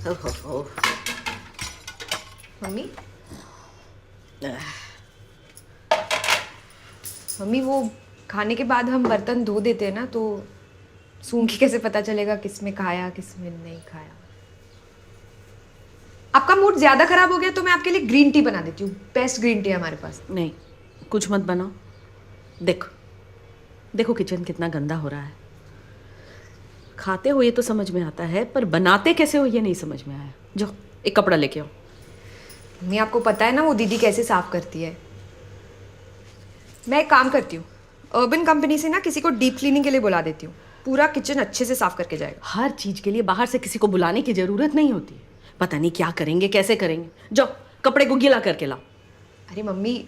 ओहो। Mummy mummy वो खाने के बाद हम बर्तन धो देते हैं ना, तो सूंघ के कैसे पता चलेगा किसमें खाया किसमें नहीं खाया? आपका मूड ज्यादा खराब हो गया तो मैं आपके लिए ग्रीन टी बना देती हूँ। बेस्ट ग्रीन टी है हमारे पास। नहीं, कुछ मत बनाओ। देखो देखो किचन कितना गंदा हो रहा है। खाते हो ये तो समझ में आता है, पर बनाते कैसे हो ये नहीं समझ में आया। जाओ एक कपड़ा लेके आओ। मम्मी आपको पता है ना वो दीदी कैसे साफ करती है। मैं एक काम करती हूँ, अर्बन कंपनी से ना किसी को डीप क्लीनिंग के लिए बुला देती हूँ। पूरा किचन अच्छे से साफ करके जाएगा। हर चीज के लिए बाहर से किसी को बुलाने की जरूरत नहीं होती। पता नहीं क्या करेंगे कैसे करेंगे। जाओ कपड़े को गीला करके लाओ। अरे मम्मी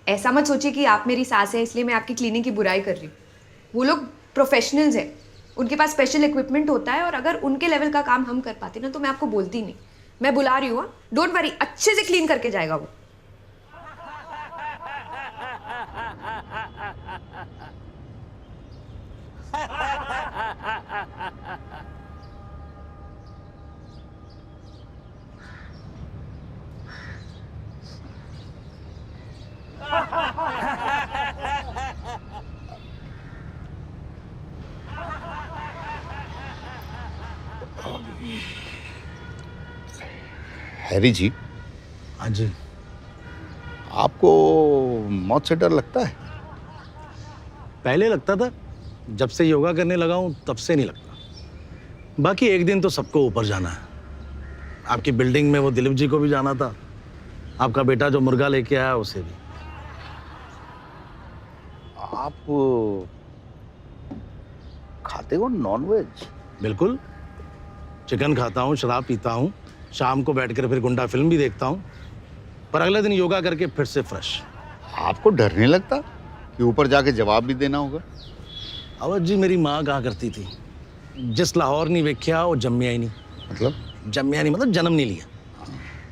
ऐसा मत सोचिए कि आप मेरी सास है इसलिए मैं आपकी क्लीनिंग की बुराई कर रही हूँ। वो लोग प्रोफेशनल्स हैं, उनके पास स्पेशल इक्विपमेंट होता है, और अगर उनके लेवल का काम हम कर पाते ना तो मैं आपको बोलती नहीं। मैं बुला रही हूँ, डोंट वरी, अच्छे से क्लीन करके जाएगा वो। हैरी जी। हाँ जी। आपको मौत से डर लगता है? पहले लगता था, जब से योगा करने लगा हूं तब से नहीं लगता। बाकी एक दिन तो सबको ऊपर जाना है। आपकी बिल्डिंग में वो दिलीप जी को भी जाना था, आपका बेटा जो मुर्गा लेके आया उसे भी। आप खाते हो नॉनवेज? बिल्कुल, चिकन खाता हूँ, शराब पीता हूँ, शाम को बैठकर फिर गुंडा फिल्म भी देखता हूँ, पर अगले दिन योगा करके फिर से फ्रेश। आपको डर नहीं लगता कि ऊपर जाके जवाब भी देना होगा? अवध जी, मेरी माँ कहा करती थी, जिस लाहौर नहीं वेख्या वो जम्मिया ही नहीं। मतलब? जम्मिया नहीं मतलब जन्म नहीं लिया।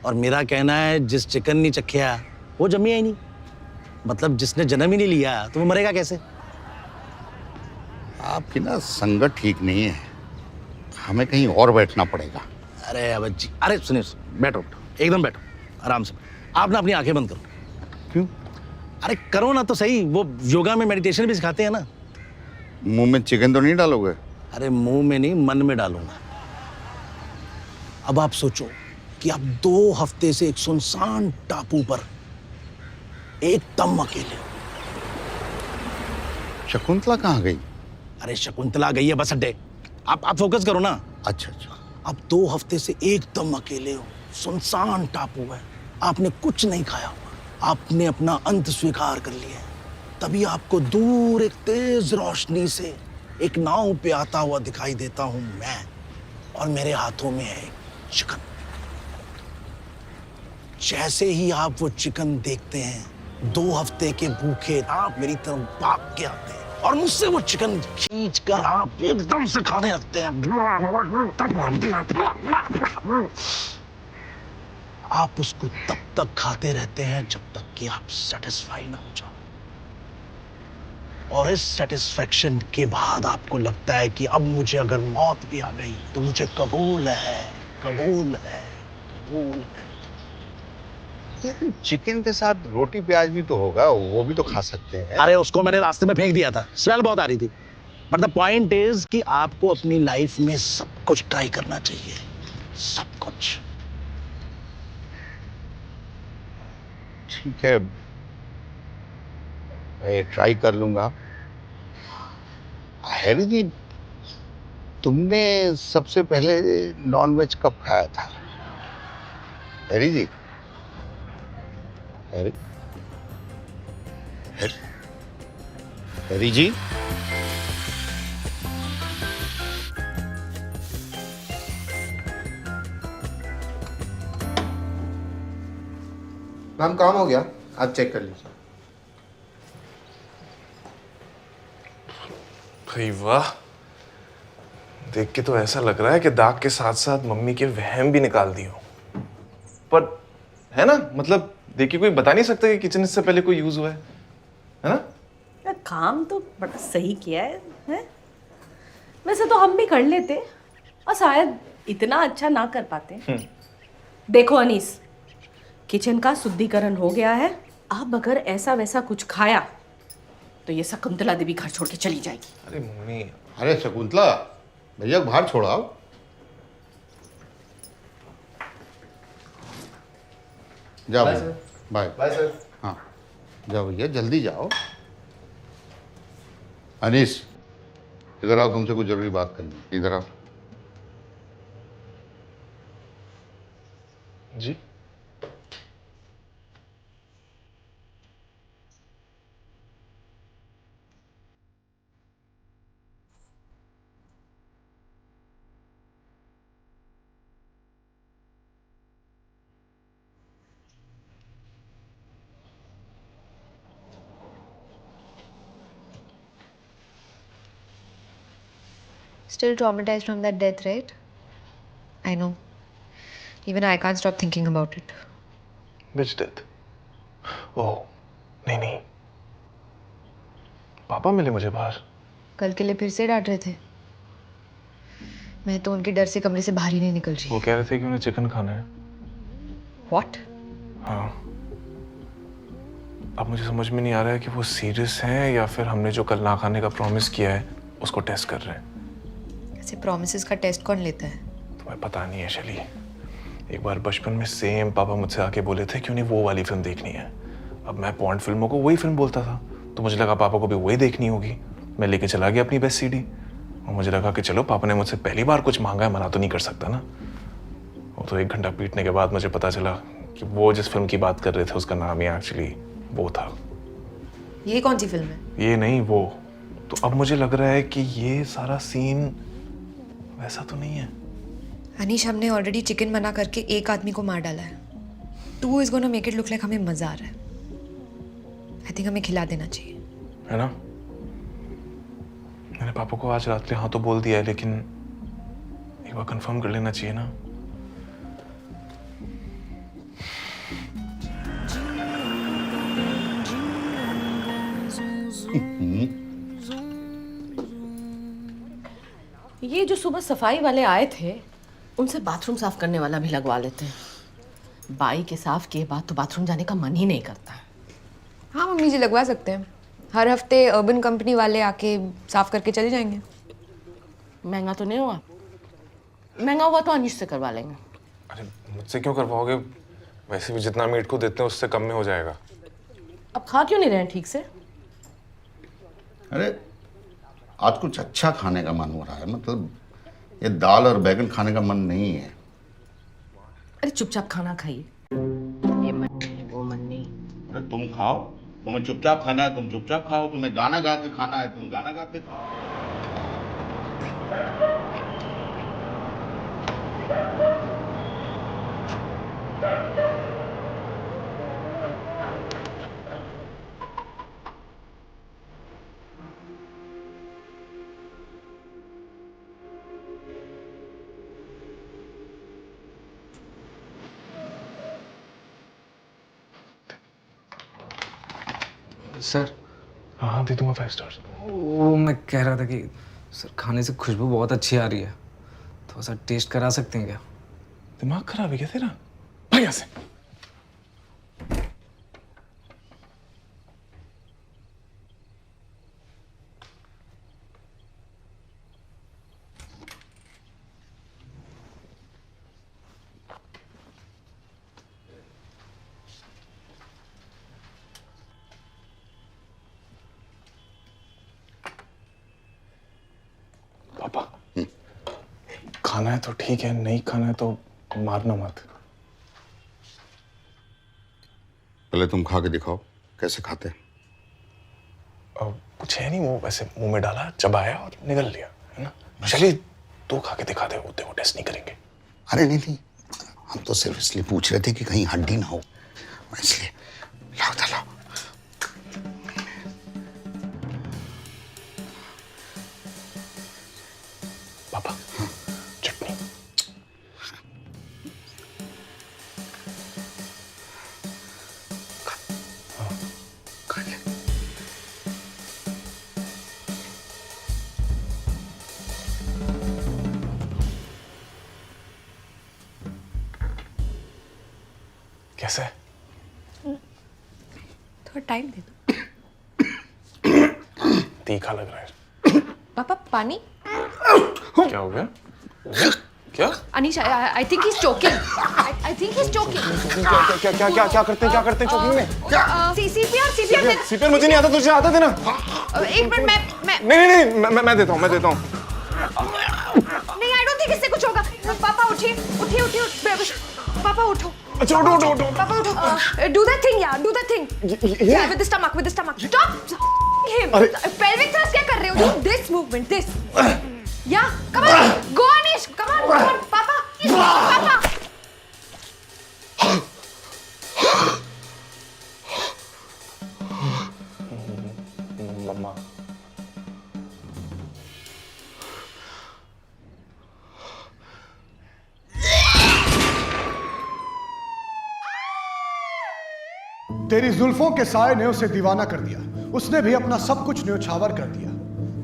और मेरा कहना है जिस चिकन नहीं चखिया वो जम्मिया ही नहीं। मतलब जिसने जन्म ही नहीं लिया तो वो मरेगा कैसे? आपकी ना संगत ठीक नहीं है, हमें कहीं और बैठना पड़ेगा। अरे अवध जी, अरे सुनिए, बैठो एकदम बैठो, आराम से। आप ना अपनी आंखें बंद करो। क्यों? अरे करो ना तो सही, वो योगा में मेडिटेशन भी सिखाते हैं ना। मुंह में चिकन तो नहीं डालोगे? अरे मुंह में नहीं, मन में डालूंगा। अब आप सोचो कि आप 2 हफ्ते से एक सुनसान टापू पर एकदम अकेले। शकुंतला कहाँ गई? अरे शकुंतला गई है बस अड्डे। आप फोकस करो ना। अच्छा अच्छा। आप 2 हफ्ते से एकदम अकेले हो, सुनसान टापू है, आपने कुछ नहीं खाया हुआ, आपने अपना अंत स्वीकार कर लिया है। तभी आपको दूर एक तेज रोशनी से एक नाव पे आता हुआ दिखाई देता हूं मैं, और मेरे हाथों में है चिकन। जैसे ही आप वो चिकन देखते हैं, 2 हफ्ते के भूखे आप मेरी तरफ भाग के आते हैं और मुझसे वो चिकन खींच कर आप एकदम से खाने लगते हैं। आप उसको तब तक खाते रहते हैं जब तक कि आप सेटिस्फाई ना हो जाओ, और इस सेटिस्फैक्शन के बाद आपको लगता है कि अब मुझे अगर मौत भी आ गई तो मुझे कबूल है, कबूल है, कबूल है। चिकन के साथ रोटी प्याज भी तो होगा, वो भी तो खा सकते हैं। अरे उसको मैंने रास्ते में फेंक दिया था, स्मेल बहुत आ रही थी। बट द पॉइंट इज कि आपको अपनी लाइफ में सब कुछ ट्राई करना चाहिए, सब कुछ। ठीक है, मैं ट्राई कर लूंगा। हैरी जी, तुमने सबसे पहले नॉनवेज कब खाया था? हैरी जी, हैरी, हैरी, हैरी जी, मैम काम हो गया, आप चेक कर लीजिए। भाई वाह, देख के तो ऐसा लग रहा है कि दाग के साथ साथ मम्मी के वहम भी निकाल दिए हो। पर है ना, मतलब देखिए कोई बता नहीं सकता कि किचन इससे पहले कोई यूज हुआ है ना? यार काम तो बड़ा सही किया है? वैसे तो हम भी कर लेते, और शायद इतना अच्छा ना कर पाते। देखो अनीस, किचन का शुद्धिकरण हो गया है। अब अगर ऐसा वैसा कुछ खाया तो ये शकुंतला देवी घर छोड़ के चली जाएगी। अरे मम्मी, अरे शकुंतला, भैया को बाहर छोड़ाओ। जाओ बाय भैया, सर। बाय। Bye sir. हाँ, जाओ भैया, जल्दी जाओ। अनीस, इधर आओ, तुमसे कुछ जरूरी बात करनी है। इधर आओ। जी Still traumatized from that death, right? I know. Even I can't stop thinking about it. Which death? Oh नहीं नहीं, पापा मिले मुझे बाहर। कल के लिए फिर से डांट रहे थे। मैं तो उनके डर से कमरे से बाहर ही नहीं निकल रही। वो कह रहे थे कि उन्हें चिकन खाना है। What? हाँ, अब मुझे समझ में नहीं आ रहा है कि वो सीरियस हैं या फिर हमने जो कल ना खाने का प्रॉमिस किया है उसको टेस्ट कर रहे हैं। ऐसे प्रॉमिसेस का टेस्ट कौन लेता है? तुम्हें पता नहीं है शैली, एक बार बचपन में सेम पापा मुझसे आके बोले थे कि उन्हें वो वाली फिल्म देखनी है। अब मैं पॉन्ड फिल्मों को वही फिल्म बोलता था, तो मुझे लगा पापा को भी वही देखनी होगी। मैं लेके चला गया अपनी बेस्ट सीडी और मुझे लगा कि चलो पापा ने मुझसे पहली बार कुछ मांगा है, मना तो नहीं कर सकता ना। वो तो 1 घंटा पीटने के बाद मुझे पता चला कि वो जिस फिल्म की बात कर रहे थे उसका नाम ही एक्चुअली वो था। ये कौन सी फिल्म है? ये नहीं, वो। तो अब मुझे लग रहा है कि ये सारा सीन वैसा तो नहीं है। अनीश, हमने ऑलरेडी चिकन मना करके एक आदमी को मार डाला है। 2 is gonna make it look like हमें मजा आ रहा है। आई थिंक हमें खिला देना चाहिए, है ना? मैंने पापा को आज रात में हाँ तो बोल दिया है, लेकिन एक बार कंफर्म कर लेना चाहिए ना। ये जो सुबह सफाई वाले आए थे उनसे बाथरूम साफ करने वाला भी लगवा लेते हैं। बाई के साफ किए बाद तो बाथरूम जाने का मन ही नहीं करता। हाँ मम्मी जी, लगवा सकते हैं। हर हफ्ते अर्बन कंपनी वाले आके साफ करके चले जाएंगे। महंगा तो नहीं हुआ? महंगा हुआ तो अनीश से करवा लेंगे। अरे मुझसे क्यों करवाओगे? वैसे भी जितना मीट को देते हैं उससे कम में हो जाएगा। अब खा क्यों नहीं रहे हैं ठीक से? अरे आज कुछ अच्छा खाने का मन हो रहा है, मतलब ये दाल और बैगन खाने का मन नहीं है। अरे चुपचाप खाना खाइए। ये मन नहीं, वो मन नहीं। अरे तुम खाओ, तुम्हें चुपचाप खाना है तुम चुपचाप खाओ, तुम्हें गाना गा के खाना है तुम गाना गाते खाओ। सर, हाँ हाँ, दे दूंगा 5 स्टार्स। वो मैं कह रहा था कि सर खाने से खुशबू बहुत अच्छी आ रही है, थोड़ा सा टेस्ट करा सकते हैं क्या? दिमाग खराब है क्या तेरा? भाग यहाँ से। पापा, खाना है तो ठीक है, नहीं खाना है तो मारना मत। पहले तुम खा के दिखाओ कैसे खाते हैं। कुछ है नहीं, वो वैसे मुंह में डाला, चबाया और निगल लिया, है ना? चलिए तो खा के दिखा दे, वो टेस्ट नहीं करेंगे। अरे नहीं नहीं, हम तो सिर्फ इसलिए पूछ रहे थे कि कहीं हड्डी ना हो, इसलिए। लाओ था लाओ। पापा, चटनी। खा ले। कैसा है? थोड़ा टाइम दे दो। तीखा लग रहा है। पापा पानी। क्या हो गया? क्या? Anish, I think he is choking. I think he is choking. क्या करते हैं चौकिंग में? सीपीआर सीपीआर मुझे नहीं आता, तुझे आता था ना? एक मिनट, मैं नहीं, मैं देता हूँ। नहीं, आई डोंट थिंक इससे कुछ होगा। पापा उठिए। पापा उठो। अच्छा उठो। पापा उठो। डू दैट थिंग यार, do that thing. Yeah, with the stomach. Stop him. Pelvic thrust क्या कर रहे हो? Do this movement, this. Yeah, come on. Go Anish, come on. Papa. मम्मा। तेरी जुल्फों के साए ने उसे दीवाना कर दिया। उसने भी अपना सब कुछ न्योछावर कर दिया।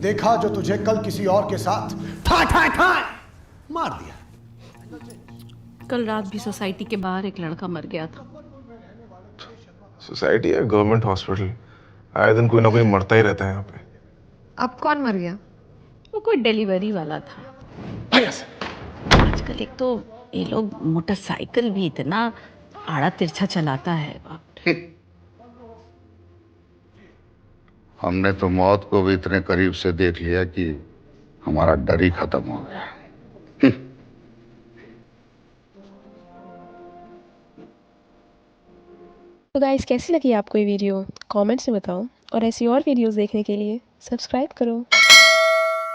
देखा जो तुझे कल किसी और के साथ ठा मार दिया। कल रात भी सोसाइटी के बाहर एक लड़का मर गया था। सोसाइटी है गवर्नमेंट हॉस्पिटल, आए दिन कोई ना कोई मरता ही रहता है यहाँ पे। अब कौन मर गया? वो कोई डिलीवरी वाला था। आजकल एक तो ये लोग मोटरसाइकिल भी इतना आड़ा तिरछा चलाता है, बाप रे। हमने तो मौत को भी इतने करीब से देख लिया कि हमारा डर ही खत्म हो गया। तो गाइस, कैसी लगी आपको ये वीडियो? कमेंट्स में बताओ और ऐसी और वीडियोस देखने के लिए सब्सक्राइब करो।